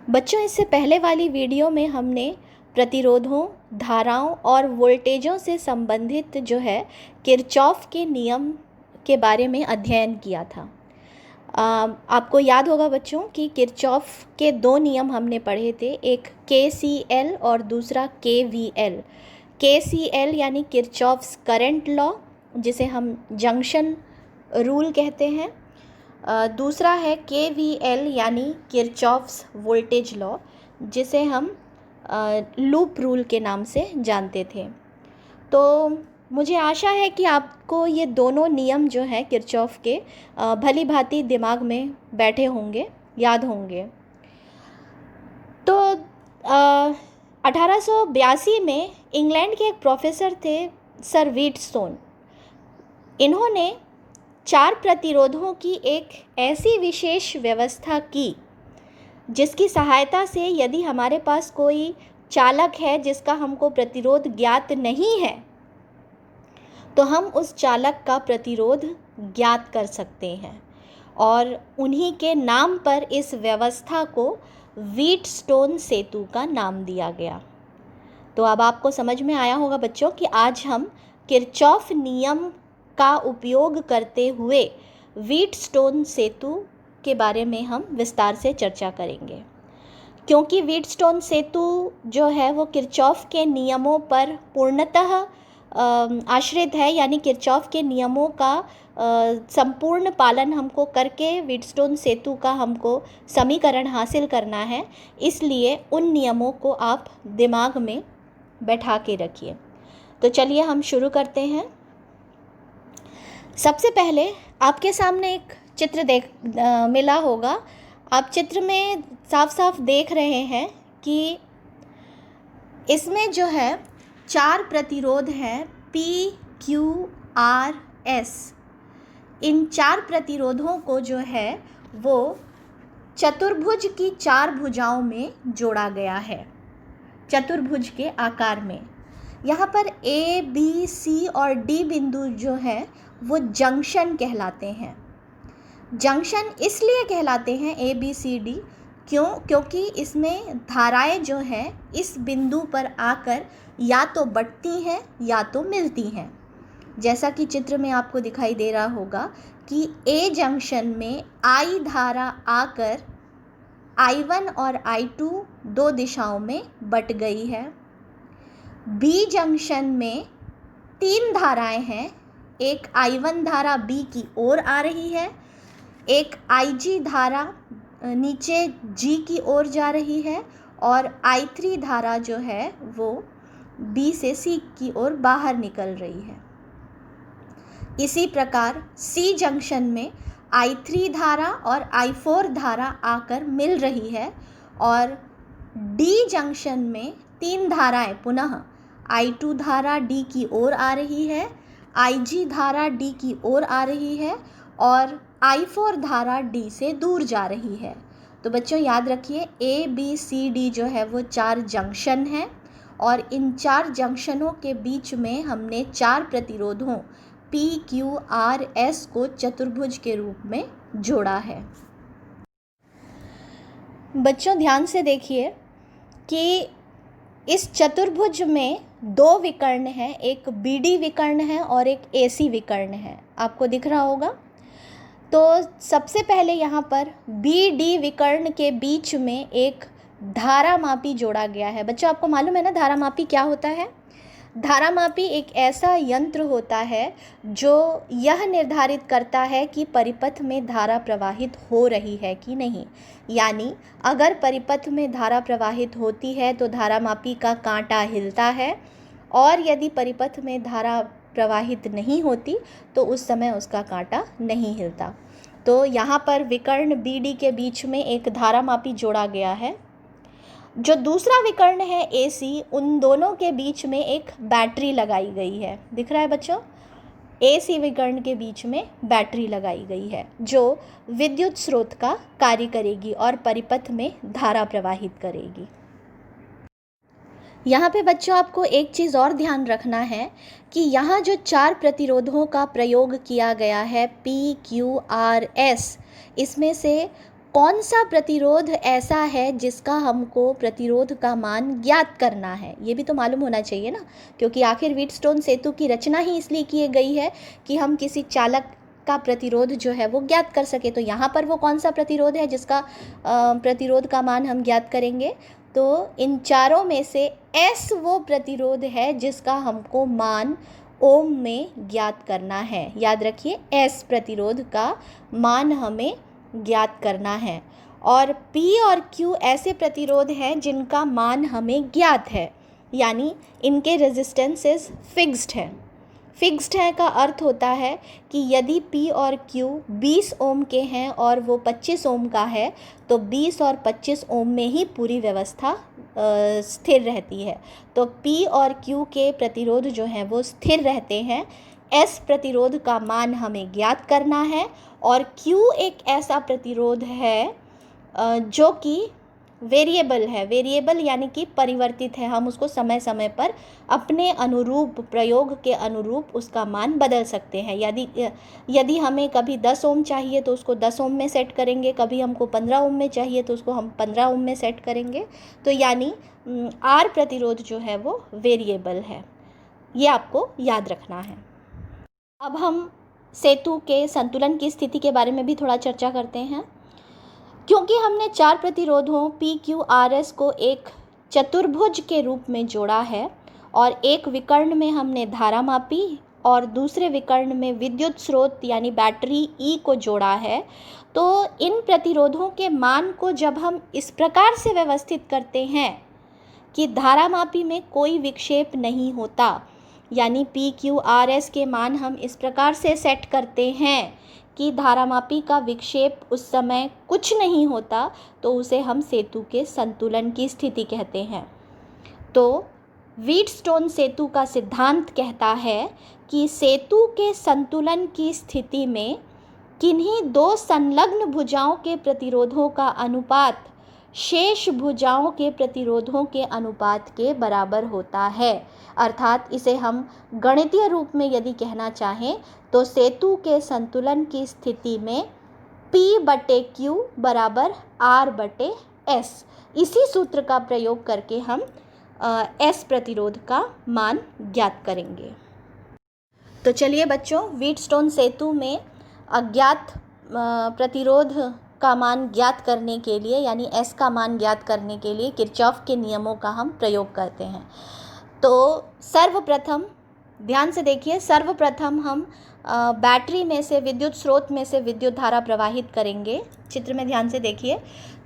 बच्चों, इससे पहले वाली वीडियो में हमने प्रतिरोधों, धाराओं और वोल्टेजों से संबंधित जो है किरचॉफ के नियम के बारे में अध्ययन किया था। आपको याद होगा बच्चों कि किरचॉफ के दो नियम हमने पढ़े थे, एक KCL और दूसरा KVL। KCL यानी किरचॉफ्स करंट लॉ, जिसे हम जंक्शन रूल कहते हैं। दूसरा है KVL यानी किरचॉफ्स वोल्टेज लॉ, जिसे हम लूप रूल के नाम से जानते थे। तो मुझे आशा है कि आपको ये दोनों नियम जो हैं किरचॉफ के भली भांति दिमाग में बैठे होंगे, याद होंगे। तो 1882 में इंग्लैंड के एक प्रोफेसर थे सर व्हीटस्टोन। इन्होंने 4 प्रतिरोधों की एक ऐसी विशेष व्यवस्था की जिसकी सहायता से यदि हमारे पास कोई चालक है जिसका हमको प्रतिरोध ज्ञात नहीं है, तो हम उस चालक का प्रतिरोध ज्ञात कर सकते हैं। और उन्हीं के नाम पर इस व्यवस्था को व्हीटस्टोन सेतु का नाम दिया गया। तो अब आपको समझ में आया होगा बच्चों कि आज हम किरचॉफ नियम का उपयोग करते हुए व्हीटस्टोन सेतु के बारे में हम विस्तार से चर्चा करेंगे, क्योंकि व्हीटस्टोन सेतु जो है वो किरचॉफ के नियमों पर पूर्णतः आश्रित है। यानी किरचॉफ के नियमों का संपूर्ण पालन हमको करके व्हीटस्टोन सेतु का हमको समीकरण हासिल करना है। इसलिए उन नियमों को आप दिमाग में बैठा के रखिए। तो चलिए हम शुरू करते हैं। सबसे पहले आपके सामने एक चित्र मिला होगा। आप चित्र में साफ साफ देख रहे हैं कि इसमें जो है 4 प्रतिरोध हैं P, Q, R, S। इन 4 प्रतिरोधों को जो है वो चतुर्भुज की 4 भुजाओं में जोड़ा गया है, चतुर्भुज के आकार में। यहाँ पर A, B, C और D बिंदु जो है वो जंक्शन कहलाते हैं। जंक्शन इसलिए कहलाते हैं A, B, C, D क्योंकि इसमें धाराएं जो हैं इस बिंदु पर आकर या तो बढ़ती हैं या तो मिलती हैं। जैसा कि चित्र में आपको दिखाई दे रहा होगा कि A जंक्शन में I धारा आकर I1 और I2 दो दिशाओं में बट गई है। B जंक्शन में 3 धाराएं हैं, एक I1 धारा B की ओर आ रही है, एक IG धारा नीचे G की ओर जा रही है और I3 धारा जो है वो B से C की ओर बाहर निकल रही है। इसी प्रकार C जंक्शन में I3 धारा और I4 धारा आकर मिल रही है और D जंक्शन में 3 धाराएं पुनः I2 धारा D की ओर आ रही है, IG धारा D की ओर आ रही है और I4 धारा D से दूर जा रही है। तो बच्चों याद रखिए A, B, C, D जो है वो 4 जंक्शन हैं और इन 4 जंक्शनों के बीच में हमने 4 प्रतिरोधों P, Q, R, S को चतुर्भुज के रूप में जोड़ा है। बच्चों ध्यान से देखिए कि इस चतुर्भुज में 2 विकर्ण हैं, एक BD विकर्ण है और एक AC विकर्ण है। आपको दिख रहा होगा। तो सबसे पहले यहाँ पर BD विकर्ण के बीच में एक धारामापी जोड़ा गया है। बच्चों आपको मालूम है ना धारामापी क्या होता है? धारामापी एक ऐसा यंत्र होता है जो यह निर्धारित करता है कि परिपथ में धारा प्रवाहित हो रही है कि नहीं। यानी अगर परिपथ में धारा प्रवाहित होती है तो धारामापी का कांटा हिलता है और यदि परिपथ में धारा प्रवाहित नहीं होती तो उस समय उसका कांटा नहीं हिलता। तो यहाँ पर विकर्ण BD के बीच में एक धारामापी जोड़ा गया है। जो दूसरा विकर्ण है AC, उन दोनों के बीच में एक बैटरी लगाई गई है। दिख रहा है बच्चों? AC विकर्ण के बीच में बैटरी लगाई गई है जो विद्युत स्रोत का कार्य करेगी और परिपथ में धारा प्रवाहित करेगी। यहाँ पे बच्चों आपको एक चीज़ और ध्यान रखना है कि यहाँ जो 4 प्रतिरोधों का प्रयोग किया गया है P, Q, R, S, इसमें से कौन सा प्रतिरोध ऐसा है जिसका हमको प्रतिरोध का मान ज्ञात करना है, ये भी तो मालूम होना चाहिए ना, क्योंकि आखिर व्हीटस्टोन सेतु की रचना ही इसलिए की गई है कि हम किसी चालक का प्रतिरोध जो है वो ज्ञात कर सके। तो यहाँ पर वो कौन सा प्रतिरोध है जिसका प्रतिरोध का मान हम ज्ञात करेंगे? तो इन चारों में से S वो प्रतिरोध है जिसका हमको मान ओम में ज्ञात करना है। याद रखिए, S प्रतिरोध का मान हमें ज्ञात करना है। और P और Q ऐसे प्रतिरोध हैं जिनका मान हमें ज्ञात है, यानी इनके रेजिस्टेंसेस फिक्स्ड है। फिक्स्ड है का अर्थ होता है कि यदि P और Q 20 ओम के हैं और वो 25 ओम का है, तो 20 और 25 ओम में ही पूरी व्यवस्था स्थिर रहती है। तो P और Q के प्रतिरोध जो हैं वो स्थिर रहते हैं। S प्रतिरोध का मान हमें ज्ञात करना है, और Q एक ऐसा प्रतिरोध है जो कि वेरिएबल है। वेरिएबल यानी कि परिवर्तित है, हम उसको समय समय पर अपने अनुरूप, प्रयोग के अनुरूप उसका मान बदल सकते हैं। यदि हमें कभी 10 ओम चाहिए तो उसको 10 ओम में सेट करेंगे, कभी हमको 15 ओम में चाहिए तो उसको हम 15 ओम में सेट करेंगे। तो यानी R प्रतिरोध जो है वो वेरिएबल है, ये आपको याद रखना है। अब हम सेतु के संतुलन की स्थिति के बारे में भी थोड़ा चर्चा करते हैं। क्योंकि हमने 4 प्रतिरोधों P, Q, R, S को एक चतुर्भुज के रूप में जोड़ा है, और एक विकर्ण में हमने धारा मापी और दूसरे विकर्ण में विद्युत स्रोत यानी बैटरी E को जोड़ा है, तो इन प्रतिरोधों के मान को जब हम इस प्रकार से व्यवस्थित करते हैं कि धारा मापी में कोई विक्षेप नहीं होता, यानी P, Q, R, S के मान हम इस प्रकार से सेट करते हैं कि धारामापी का विक्षेप उस समय कुछ नहीं होता, तो उसे हम सेतु के संतुलन की स्थिति कहते हैं। तो व्हीटस्टोन सेतु का सिद्धांत कहता है कि सेतु के संतुलन की स्थिति में किन्हीं 2 संलग्न भुजाओं के प्रतिरोधों का अनुपात शेष भुजाओं के प्रतिरोधों के अनुपात के बराबर होता है। अर्थात इसे हम गणितीय रूप में यदि कहना चाहें तो सेतु के संतुलन की स्थिति में P/Q बराबर R/S, इसी सूत्र का प्रयोग करके हम S प्रतिरोध का मान ज्ञात करेंगे। तो चलिए बच्चों, व्हीटस्टोन सेतु में अज्ञात प्रतिरोध का मान ज्ञात करने के लिए, यानी S का मान ज्ञात करने के लिए किरचॉफ के नियमों का हम प्रयोग करते हैं। तो सर्वप्रथम ध्यान से देखिए, सर्वप्रथम हम बैटरी में से, विद्युत स्रोत में से विद्युत धारा प्रवाहित करेंगे। चित्र में ध्यान से देखिए,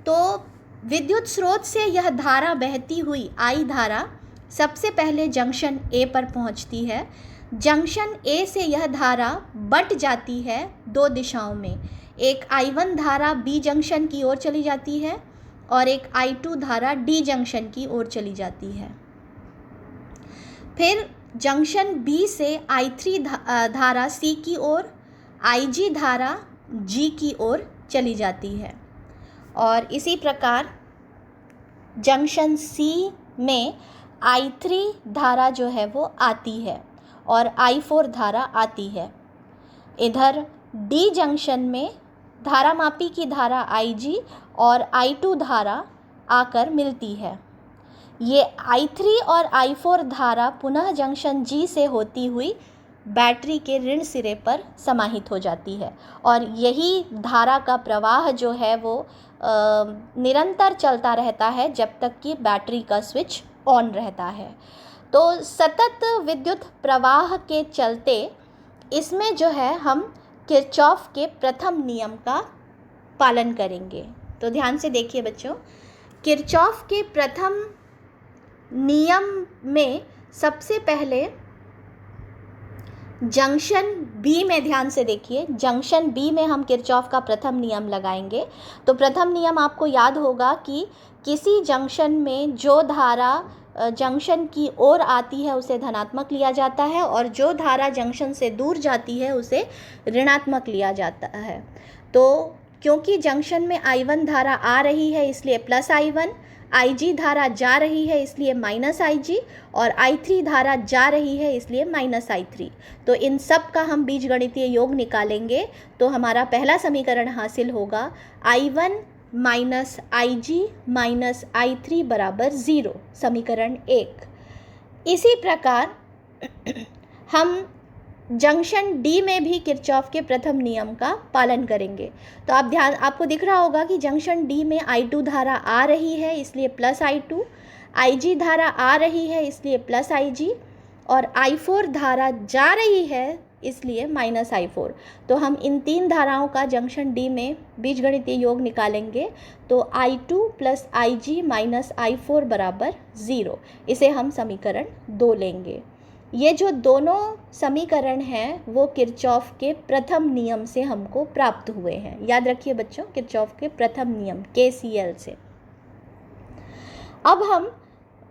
तो विद्युत स्रोत से यह धारा बहती हुई I धारा सबसे पहले जंक्शन A पर पहुंचती है। जंक्शन A से यह धारा बट जाती है 2 दिशाओं में, एक I1 धारा B जंक्शन की ओर चली जाती है और एक I2 धारा D जंक्शन की ओर चली जाती है। फिर जंक्शन B से I3 धारा C की ओर, IG धारा G की ओर चली जाती है, और इसी प्रकार जंक्शन C में I3 धारा जो है वो आती है और I4 धारा आती है। इधर D जंक्शन में धारा मापी की धारा IG और I2 धारा आकर मिलती है। ये I3 और I4 धारा पुनः जंक्शन G से होती हुई बैटरी के ऋण सिरे पर समाहित हो जाती है, और यही धारा का प्रवाह जो है वो निरंतर चलता रहता है जब तक कि बैटरी का स्विच ऑन रहता है। तो सतत विद्युत प्रवाह के चलते इसमें जो है हम किरचॉफ के प्रथम नियम का पालन करेंगे। तो ध्यान से देखिए बच्चों, किरचॉफ के प्रथम नियम में सबसे पहले जंक्शन बी में, ध्यान से देखिए, जंक्शन बी में हम किरचॉफ का प्रथम नियम लगाएंगे। तो प्रथम नियम आपको याद होगा कि किसी जंक्शन में जो धारा जंक्शन की ओर आती है उसे धनात्मक लिया जाता है, और जो धारा जंक्शन से दूर जाती है उसे ऋणात्मक लिया जाता है। तो क्योंकि जंक्शन में I1 धारा आ रही है इसलिए प्लस I1, IG धारा जा रही है इसलिए माइनस IG, और I3 धारा जा रही है इसलिए माइनस I3। तो इन सब का हम बीजगणितीय योग निकालेंगे तो हमारा पहला समीकरण हासिल होगा I1 minus I ji minus I three बराबर ज़ीरो, समीकरण 1। इसी प्रकार हम जंक्शन डी में भी किरचॉफ के प्रथम नियम का पालन करेंगे। तो आपको दिख रहा होगा कि जंक्शन डी में I2 धारा आ रही है, इसलिए प्लस I2, IG धारा आ रही है, इसलिए प्लस IG, और I4 धारा जा रही है, इसलिए माइनस I4। तो हम इन तीन धाराओं का जंक्शन डी में बीजगणितीय योग निकालेंगे, तो I2 plus IG minus I4 बराबर ज़ीरो। इसे हम समीकरण 2 लेंगे। ये जो दोनों समीकरण हैं वो किरचॉफ के प्रथम नियम से हमको प्राप्त हुए हैं। याद रखिए बच्चों, किरचॉफ के प्रथम नियम KCL से। अब हम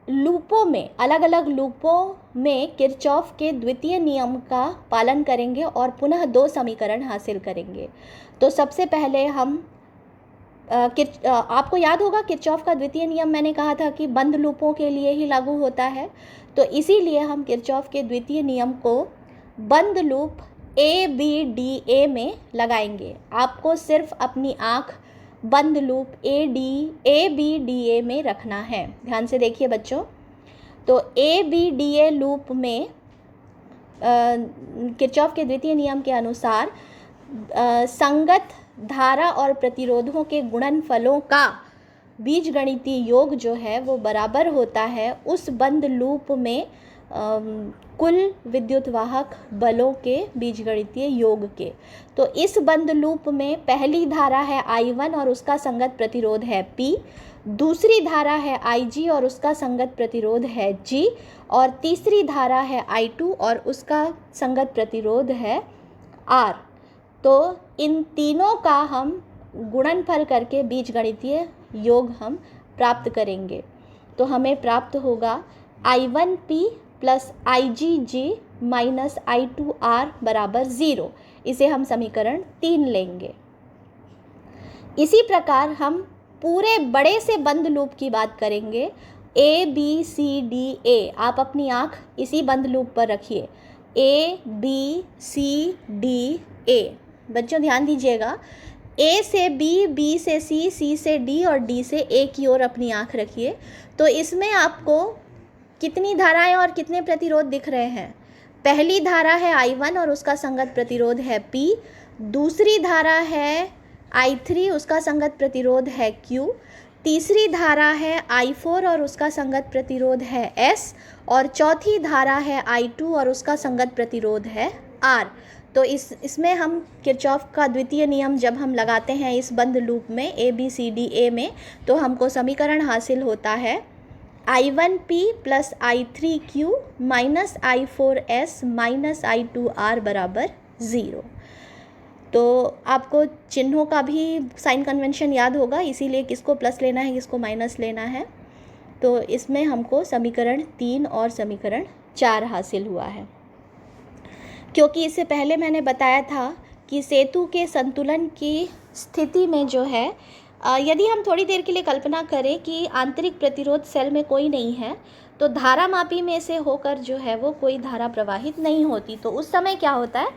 लूपों में, अलग अलग लूपों में किरचॉफ के द्वितीय नियम का पालन करेंगे और पुनः 2 समीकरण हासिल करेंगे। तो सबसे पहले हम आपको याद होगा किरचॉफ का द्वितीय नियम मैंने कहा था कि बंद लूपों के लिए ही लागू होता है। तो इसीलिए हम किरचॉफ के द्वितीय नियम को बंद लूप ABDA में लगाएंगे। आपको सिर्फ अपनी आँख बंद लूप ABDA में रखना है। ध्यान से देखिए बच्चों, तो ABDA लूप में किरचॉफ के द्वितीय नियम के अनुसार संगत धारा और प्रतिरोधों के गुणनफलों का बीजगणितीय योग जो है वो बराबर होता है उस बंद लूप में कुल विद्युत वाहक बलों के बीजगणितीय योग के। तो इस बंद लूप में पहली धारा है I1 और उसका संगत प्रतिरोध है P, दूसरी धारा है IG और उसका संगत प्रतिरोध है G, और तीसरी धारा है I2 और उसका संगत प्रतिरोध है R। तो इन तीनों का हम गुणनफल करके बीजगणितीय योग हम प्राप्त करेंगे। तो हमें प्राप्त होगा I1P plus IgG minus I2R बराबर ज़ीरो। इसे हम समीकरण 3 लेंगे। इसी प्रकार हम पूरे बड़े से बंद लूप की बात करेंगे, ABCDA। आप अपनी आँख इसी बंद लूप पर रखिए, ABCDA। बच्चों ध्यान दीजिएगा, A से B, B से C, C से D और D से A की ओर अपनी आँख रखिए। तो इसमें आपको कितनी धाराएं और कितने प्रतिरोध दिख रहे हैं? पहली धारा है I1 और उसका संगत प्रतिरोध है P, दूसरी धारा है I3, उसका संगत प्रतिरोध है Q, तीसरी धारा है I4 और उसका संगत प्रतिरोध है S, और चौथी धारा है I2 और उसका संगत प्रतिरोध है R। तो इसमें हम किरचॉफ का द्वितीय नियम जब हम लगाते हैं इस बंद लूप में ABCDA में, तो हमको समीकरण हासिल होता है I1P plus I3Q minus I4S minus I2R बराबर ज़ीरो। तो आपको चिन्हों का भी साइन कन्वेंशन याद होगा, इसीलिए किसको प्लस लेना है किसको माइनस लेना है। तो इसमें हमको समीकरण 3 और समीकरण 4 हासिल हुआ है। क्योंकि इससे पहले मैंने बताया था कि सेतु के संतुलन की स्थिति में जो है, यदि हम थोड़ी देर के लिए कल्पना करें कि आंतरिक प्रतिरोध सेल में कोई नहीं है, तो धारामापी में से होकर जो है वो कोई धारा प्रवाहित नहीं होती। तो उस समय क्या होता है,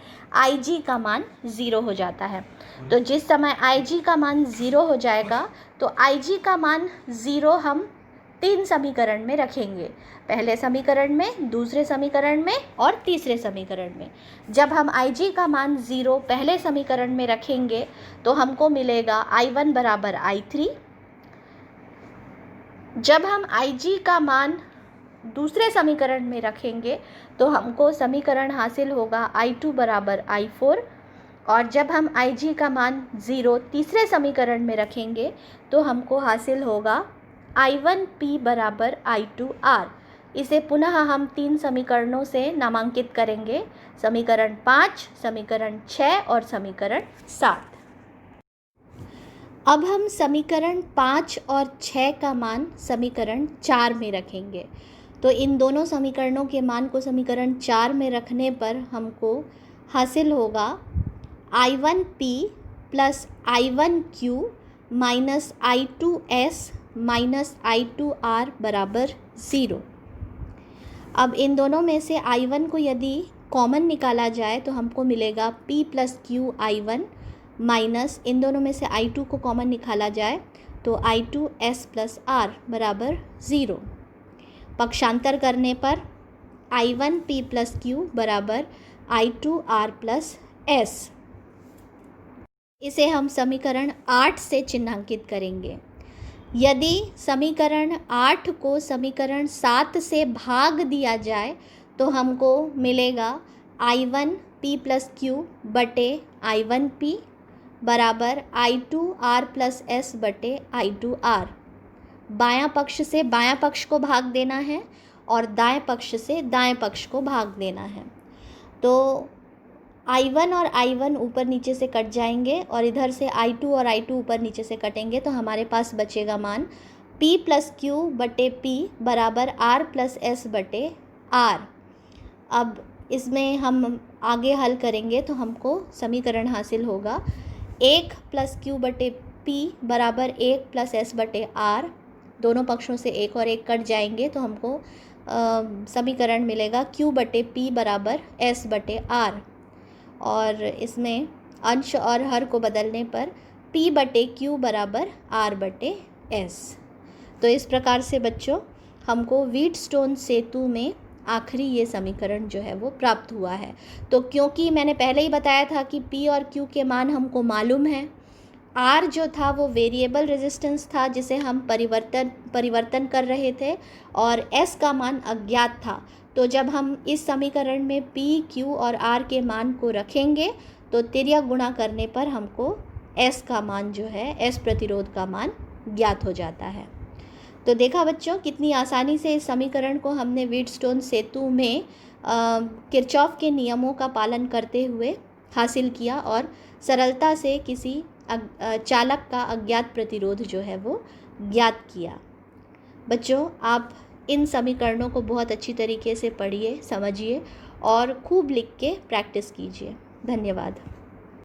IG का मान 0 हो जाता है। तो जिस समय IG का मान 0 हो जाएगा तो IG का मान 0 हम 3 समीकरण में रखेंगे, पहले समीकरण में, दूसरे समीकरण में और तीसरे समीकरण में। जब हम IG का मान 0 पहले समीकरण में रखेंगे तो हमको मिलेगा I1 बराबर I3। जब हम IG का मान दूसरे समीकरण में रखेंगे तो हमको समीकरण हासिल होगा I2 बराबर I4, और जब हम IG का मान 0 तीसरे समीकरण में रखेंगे तो हमको हासिल होगा I1P बराबर I2R। इसे पुनः हम 3 समीकरणों से नामांकित करेंगे, समीकरण 5, समीकरण 6 और समीकरण 7। अब हम समीकरण 5 और 6 का मान समीकरण 4 में रखेंगे। तो इन दोनों समीकरणों के मान को समीकरण 4 में रखने पर हमको हासिल होगा I1P plus I1Q minus I2S minus I2R बराबर ज़ीरो। अब इन दोनों में से I1 को यदि कॉमन निकाला जाए तो हमको मिलेगा P plus Q I1 minus इन दोनों में से I2 को कॉमन निकाला जाए तो I2S प्लस आर बराबर 0। पक्षांतर करने पर I1P प्लस क्यू बराबर I2R प्लस एस। इसे हम समीकरण 8 से चिन्हांकित करेंगे। यदि समीकरण 8 को समीकरण 7 से भाग दिया जाए तो हमको मिलेगा I1P प्लस क्यू बटे I1P बराबर I2R प्लस एस बटे I2R। बायां पक्ष से बायां पक्ष को भाग देना है और दाएं पक्ष से दाएं पक्ष को भाग देना है। तो I1 और I1 ऊपर नीचे से कट जाएंगे और इधर से I2 और I2 ऊपर नीचे से कटेंगे, तो हमारे पास बचेगा मान P प्लस क्यू बटे P बराबर R प्लस एस बटे R। अब इसमें हम आगे हल करेंगे तो हमको समीकरण हासिल होगा 1 प्लस क्यू बटे P बराबर 1 प्लस एस बटे R। दोनों पक्षों से 1 और 1 कट जाएंगे तो हमको समीकरण मिलेगा Q बटे P बराबर S बटे R। और इसमें अंश और हर को बदलने पर P बटे Q बराबर R बटे S। तो इस प्रकार से बच्चों हमको व्हीटस्टोन सेतु में आखिरी ये समीकरण जो है वो प्राप्त हुआ है। तो क्योंकि मैंने पहले ही बताया था कि P और Q के मान हमको मालूम है, R जो था वो वेरिएबल रेजिस्टेंस था जिसे हम परिवर्तन कर रहे थे, और S का मान अज्ञात था। तो जब हम इस समीकरण में P, Q और R के मान को रखेंगे तो तिर्यक गुणा करने पर हमको S का मान जो है, S प्रतिरोध का मान ज्ञात हो जाता है। तो देखा बच्चों कितनी आसानी से इस समीकरण को हमने व्हीटस्टोन सेतु में किरचॉफ के नियमों का पालन करते हुए हासिल किया और सरलता से किसी चालक का अज्ञात प्रतिरोध जो है वो ज्ञात किया। बच्चों आप इन समीकरणों को बहुत अच्छी तरीके से पढ़िए, समझिए और खूब लिख के प्रैक्टिस कीजिए। धन्यवाद।